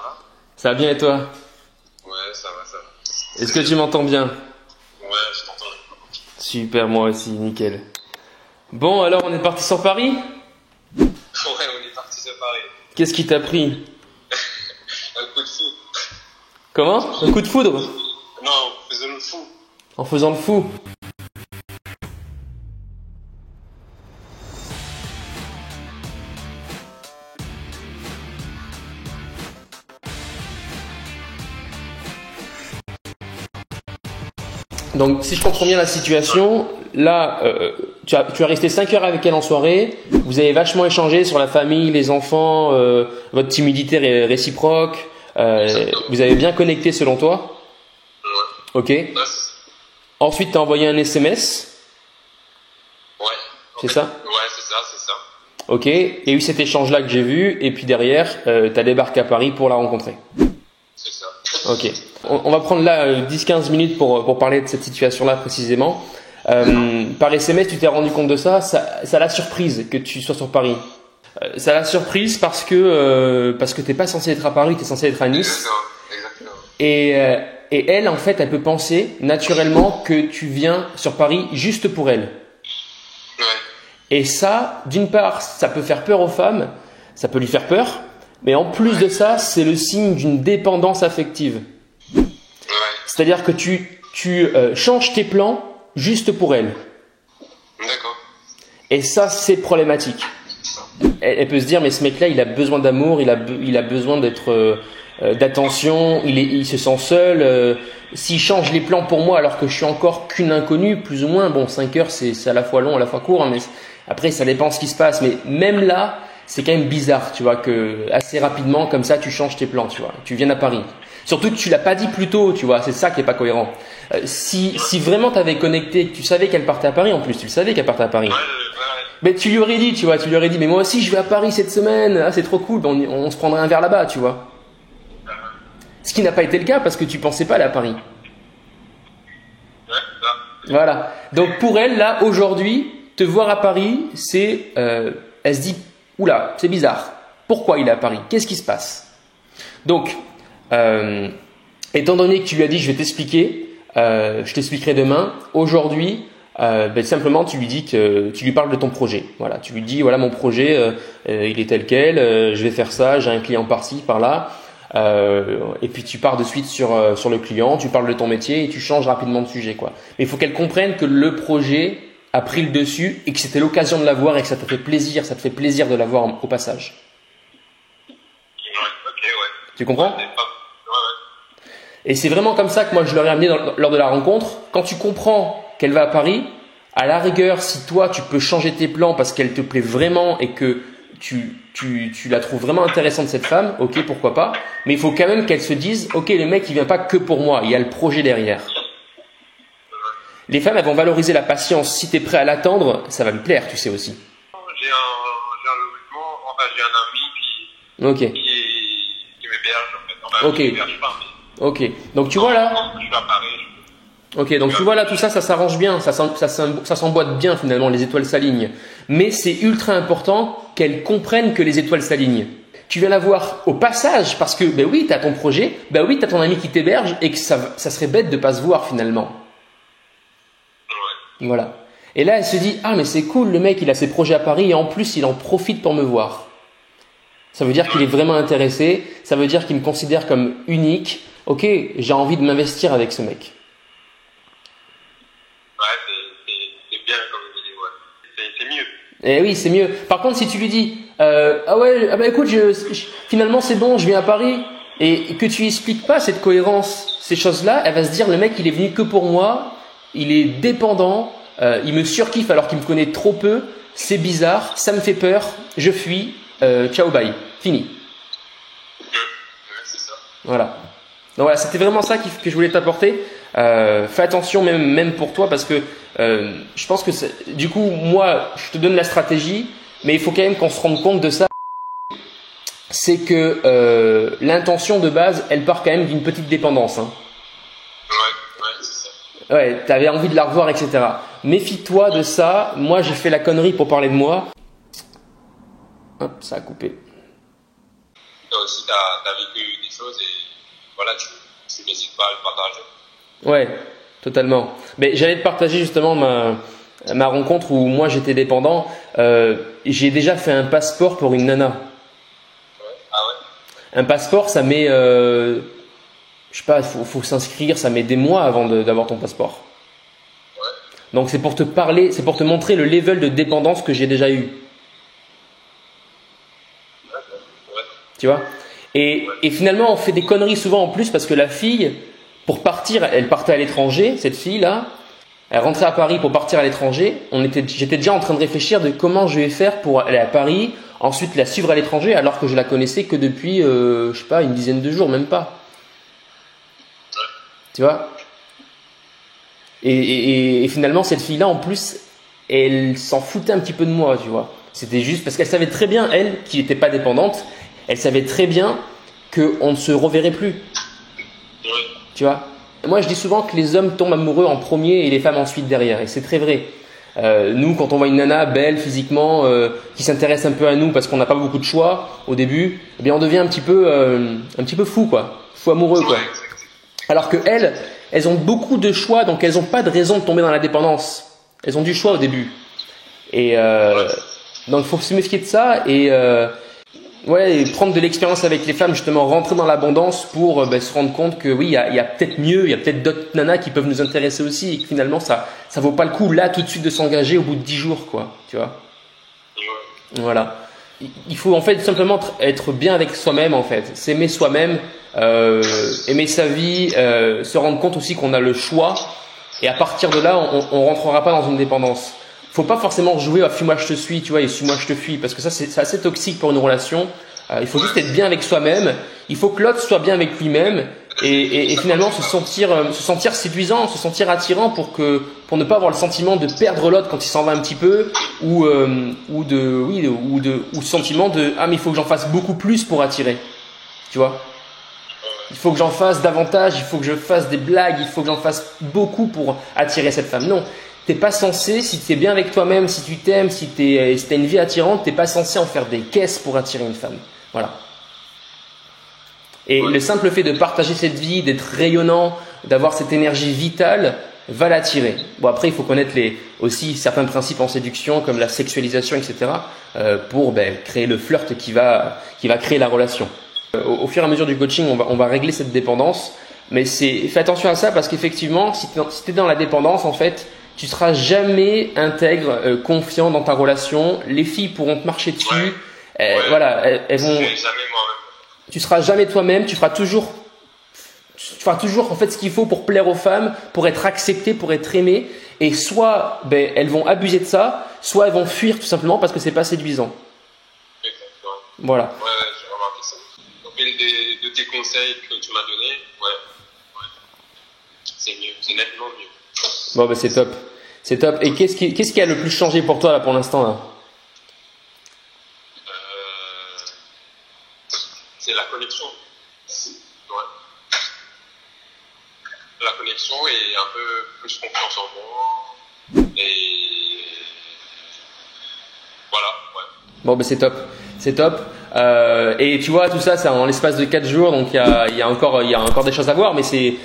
va? Ça va bien et toi? Ouais, ça va, ça va. Est-ce que tu m'entends bien? Ouais, je t'entends. Super, moi aussi, nickel. Bon, alors on est parti sur Paris? Ouais, on est parti sur Paris. Qu'est-ce qui t'a pris? Un coup de fou. Comment? Un coup de foudre? Non, faisons le fou. En faisant le fou? Donc, si je comprends bien la situation, là, tu as resté 5 heures avec elle en soirée. Vous avez vachement échangé sur la famille, les enfants, votre timidité réciproque. Vous avez bien connecté selon toi? Ouais. Ok. Ouais. Ensuite, tu as envoyé un SMS. Ouais. C'est ça? Ouais, c'est ça, c'est ça. Ok. Il y a eu cet échange-là que j'ai vu. Et puis derrière, tu as débarqué à Paris pour la rencontrer. C'est ça. Ok. On va prendre là 10-15 minutes pour parler de cette situation-là précisément. Par SMS, tu t'es rendu compte de ça. Ça l'a surprise que tu sois sur Paris. Ça l'a surprise parce que t'es pas censé être à Paris, tu es censé être à Nice. Exactement. Et elle, en fait, elle peut penser naturellement que tu viens sur Paris juste pour elle. Ouais. Et ça, d'une part, ça peut faire peur aux femmes, ça peut lui faire peur. Mais en plus de ça, c'est le signe d'une dépendance affective. Ouais. C'est-à-dire que tu changes tes plans juste pour elle. D'accord. Et ça, c'est problématique. Elle peut se dire, mais ce mec-là, il a besoin d'amour, il a besoin d'attention, il se sent seul. S'il change les plans pour moi alors que je suis encore qu'une inconnue, plus ou moins, bon, 5 heures, c'est à la fois long, à la fois court, hein, mais après, ça dépend ce qui se passe. Mais même là, c'est quand même bizarre, tu vois, que assez rapidement, comme ça, tu changes tes plans, tu vois. Tu viens à Paris. Surtout que tu l'as pas dit plus tôt, tu vois, c'est ça qui est pas cohérent. Si vraiment t'avais connecté, que tu savais qu'elle partait à Paris, en plus, tu le savais qu'elle partait à Paris. Ouais. Mais tu lui aurais dit, tu vois, mais moi aussi je vais à Paris cette semaine, ah, c'est trop cool, ben, on se prendrait un verre là-bas, tu vois. Ce qui n'a pas été le cas parce que tu pensais pas aller à Paris. Ouais, ça. Voilà. Donc pour elle, là, aujourd'hui, te voir à Paris, elle se dit, oula, c'est bizarre. Pourquoi il est à Paris? Qu'est-ce qui se passe? Donc, étant donné que tu lui as dit, je vais t'expliquer, je t'expliquerai demain, aujourd'hui, simplement tu lui dis que tu lui parles de ton projet. Voilà, tu lui dis voilà mon projet, il est tel quel, je vais faire ça, j'ai un client par-ci, par-là, et puis tu pars de suite sur le client, tu parles de ton métier et tu changes rapidement de sujet quoi. Mais il faut qu'elle comprenne que le projet a pris le dessus et que c'était l'occasion de la voir et que ça te fait plaisir de la voir au passage. Ouais, ok, ouais. Tu comprends? Ouais. Et c'est vraiment comme ça que moi je l'aurais amené lors de la rencontre. Quand tu comprends qu'elle va à Paris, à la rigueur, si toi tu peux changer tes plans parce qu'elle te plaît vraiment et que tu la trouves vraiment intéressante cette femme, ok, pourquoi pas. Mais il faut quand même qu'elle se dise, ok, le mec il vient pas que pour moi, il y a le projet derrière. Les femmes elles vont valoriser la patience. Si tu es prêt à l'attendre, ça va lui plaire, tu sais aussi. J'ai un logement, enfin j'ai un ami Ok, qui m'héberge en fait. Enfin, Ok. qui m'héberge pas, mais ok. Donc tu vois là. je suis à Paris. Ok, donc tu vois là, tout ça, ça s'arrange bien, ça s'emboîte bien finalement, les étoiles s'alignent. Mais c'est ultra important qu'elle comprenne que les étoiles s'alignent. Tu viens la voir au passage parce que, ben oui, tu as ton projet, ben oui, tu as ton ami qui t'héberge et que ça serait bête de pas se voir finalement. Ouais. Voilà. Et là, elle se dit, ah mais c'est cool, le mec, il a ses projets à Paris et en plus, il en profite pour me voir. Ça veut dire qu'il est vraiment intéressé, ça veut dire qu'il me considère comme unique. Ok, j'ai envie de m'investir avec ce mec. Ouais, c'est bien comme il dit, ouais. C'est mieux. Eh oui, c'est mieux. Par contre, si tu lui dis, écoute, finalement c'est bon, je viens à Paris, et que tu expliques pas cette cohérence, ces choses-là, elle va se dire, le mec, il est venu que pour moi, il est dépendant, il me surkiffe alors qu'il me connaît trop peu, c'est bizarre, ça me fait peur, je fuis, ciao bye, fini. Ouais, c'est ça. Voilà. Donc voilà, c'était vraiment ça que je voulais t'apporter. Fais attention même pour toi parce que je pense que du coup moi je te donne la stratégie, mais il faut quand même qu'on se rende compte de ça. C'est que l'intention de base, elle part quand même d'une petite dépendance. Hein. Ouais, c'est ça. Ouais, t'avais envie de la revoir, etc. Méfie-toi de ça. Moi j'ai fait la connerie pour parler de moi. Hop, ça a coupé. toi aussi, t'as vécu des choses et voilà, tu n'hésites pas à le partager. Ouais, totalement. Mais j'allais te partager justement ma rencontre où moi j'étais dépendant. J'ai déjà fait un passeport pour une nana. Ouais. Ah ouais? Un passeport, ça met, je sais pas, faut s'inscrire, ça met des mois avant d'avoir ton passeport. Ouais. Donc c'est pour te parler, c'est pour te montrer le level de dépendance que j'ai déjà eu. Ouais. Tu vois? Et finalement, on fait des conneries souvent en plus parce que la fille, pour partir, elle partait à l'étranger, cette fille-là. Elle rentrait à Paris pour partir à l'étranger. J'étais déjà en train de réfléchir de comment je vais faire pour aller à Paris, ensuite la suivre à l'étranger, alors que je la connaissais que depuis, je sais pas, une dizaine de jours, même pas. Tu vois? Et finalement, cette fille-là, en plus, elle s'en foutait un petit peu de moi, tu vois. C'était juste parce qu'elle savait très bien, elle, qui n'était pas dépendante, elle savait très bien qu'on ne se reverrait plus. Tu vois? Moi, je dis souvent que les hommes tombent amoureux en premier et les femmes ensuite derrière. Et c'est très vrai. Nous, quand on voit une nana belle physiquement, qui s'intéresse un peu à nous parce qu'on n'a pas beaucoup de choix au début, eh bien, on devient un petit peu fou, quoi. Fou amoureux, quoi. Alors que elles ont beaucoup de choix, donc elles n'ont pas de raison de tomber dans la dépendance. Elles ont du choix au début. Et donc, il faut se méfier de ça et prendre de l'expérience avec les femmes, justement, rentrer dans l'abondance pour se rendre compte que oui, il y a peut-être mieux, il y a peut-être d'autres nanas qui peuvent nous intéresser aussi et que finalement, ça vaut pas le coup là tout de suite de s'engager au bout de 10 jours, quoi. Tu vois? Voilà. Il faut en fait simplement être bien avec soi-même, en fait. S'aimer soi-même, aimer sa vie, se rendre compte aussi qu'on a le choix et à partir de là, on rentrera pas dans une dépendance. Faut pas forcément jouer à fuis-moi je te suis, tu vois, et suis-moi je te fuis, parce que ça c'est assez toxique pour une relation. Il faut juste être bien avec soi-même. Il faut que l'autre soit bien avec lui-même et finalement se sentir séduisant, se sentir attirant pour ne pas avoir le sentiment de perdre l'autre quand il s'en va un petit peu ou le sentiment de ah mais il faut que j'en fasse beaucoup plus pour attirer. Tu vois? Il faut que j'en fasse davantage, il faut que je fasse des blagues, il faut que j'en fasse beaucoup pour attirer cette femme. Non. T'es pas censé, si tu es bien avec toi-même, si tu t'aimes, si t'as une vie attirante, t'es pas censé en faire des caisses pour attirer une femme. Voilà. Et le simple fait de partager cette vie, d'être rayonnant, d'avoir cette énergie vitale, va l'attirer. Bon après, il faut connaître aussi certains principes en séduction, comme la sexualisation, etc., pour créer le flirt qui va créer la relation. Au fur et à mesure du coaching, on va régler cette dépendance, mais fais attention à ça parce qu'effectivement, si t'es dans la dépendance, en fait, tu seras jamais intègre, confiant dans ta relation. Les filles pourront te marcher dessus. Voilà, elles vont. Jamais moi-même. Tu seras jamais toi-même. Tu feras toujours en fait ce qu'il faut pour plaire aux femmes, pour être accepté, pour être aimé. Et soit elles vont abuser de ça, soit elles vont fuir tout simplement parce que c'est pas séduisant. Exactement. Voilà. Ouais, j'ai remarqué ça. Donc, de tes conseils que tu m'as donnés, c'est mieux, c'est nettement mieux. Bon, c'est top. C'est top. Et qu'est-ce qui a le plus changé pour toi là pour l'instant là? C'est la connexion. Ouais. La connexion et un peu plus confiance en moi. Et voilà, ouais. Bon, c'est top. C'est top. Et tu vois, tout ça, c'est en l'espace de 4 jours, donc il y a encore des choses à voir, mais c'est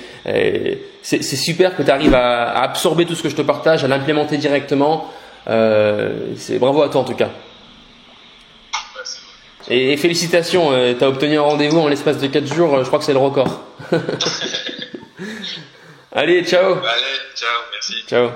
super que tu arrives à absorber tout ce que je te partage, à l'implémenter directement. C'est bravo à toi en tout cas. Merci. Et félicitations, tu as obtenu un rendez-vous en l'espace de 4 jours, je crois que c'est le record. Allez, ciao. Allez, ciao, merci. Ciao.